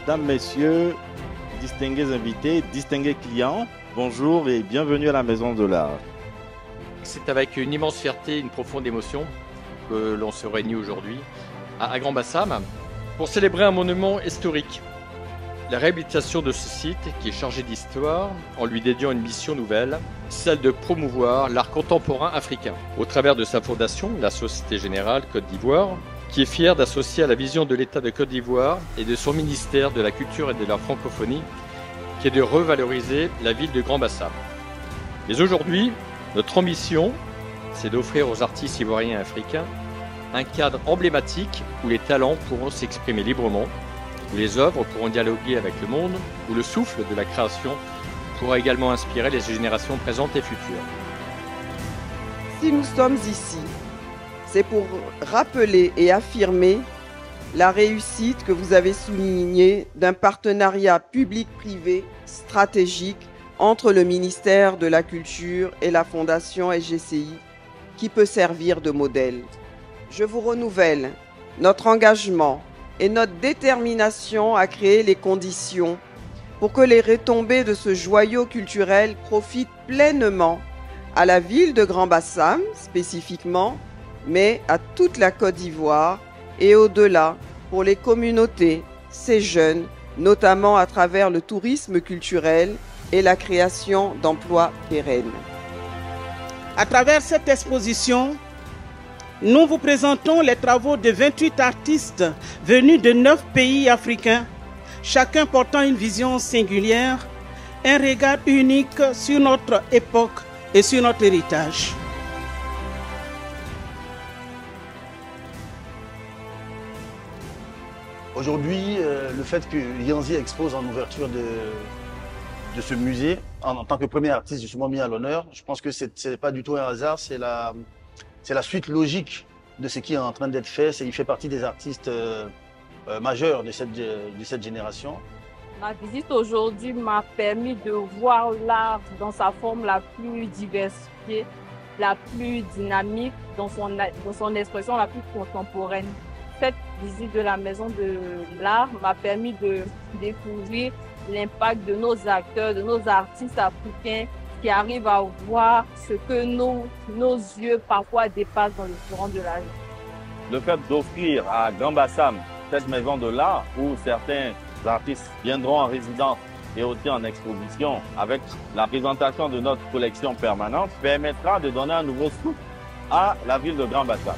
Mesdames, Messieurs, distingués invités, distingués clients, bonjour et bienvenue à la Maison de l'Art. C'est avec une immense fierté et une profonde émotion que l'on se réunit aujourd'hui à Grand Bassam pour célébrer un monument historique. La réhabilitation de ce site qui est chargé d'histoire en lui dédiant une mission nouvelle, celle de promouvoir l'art contemporain africain au travers de sa fondation, la Société Générale Côte d'Ivoire, qui est fière d'associer à la vision de l'État de Côte d'Ivoire et de son ministère de la Culture et de la Francophonie, qui est de revaloriser la ville de Grand Bassam. Mais aujourd'hui, notre ambition, c'est d'offrir aux artistes ivoiriens et africains un cadre emblématique où les talents pourront s'exprimer librement, où les œuvres pourront dialoguer avec le monde, où le souffle de la création pourra également inspirer les générations présentes et futures. Si nous sommes ici, c'est pour rappeler et affirmer la réussite que vous avez soulignée d'un partenariat public-privé stratégique entre le ministère de la Culture et la Fondation SGCI qui peut servir de modèle. Je vous renouvelle notre engagement et notre détermination à créer les conditions pour que les retombées de ce joyau culturel profitent pleinement à la ville de Grand Bassam spécifiquement, mais à toute la Côte d'Ivoire et au-delà pour les communautés, ces jeunes, notamment à travers le tourisme culturel et la création d'emplois pérennes. À travers cette exposition, nous vous présentons les travaux de 28 artistes venus de 9 pays africains, chacun portant une vision singulière, un regard unique sur notre époque et sur notre héritage. Aujourd'hui, le fait que Yanzi expose en ouverture de ce musée, en tant que premier artiste justement mis à l'honneur, je pense que ce n'est pas du tout un hasard, c'est la suite logique de ce qui est en train d'être fait. Il fait partie des artistes majeurs de cette génération. Ma visite aujourd'hui m'a permis de voir l'art dans sa forme la plus diversifiée, la plus dynamique, dans son expression la plus contemporaine. Cette visite de la Maison de l'Art m'a permis de découvrir l'impact de nos acteurs, de nos artistes africains qui arrivent à voir ce que nos yeux parfois dépassent dans le courant de la vie. Le fait d'offrir à Grand Bassam cette Maison de l'Art où certains artistes viendront en résidence et aussi en exposition avec la présentation de notre collection permanente permettra de donner un nouveau souffle à la ville de Grand Bassam.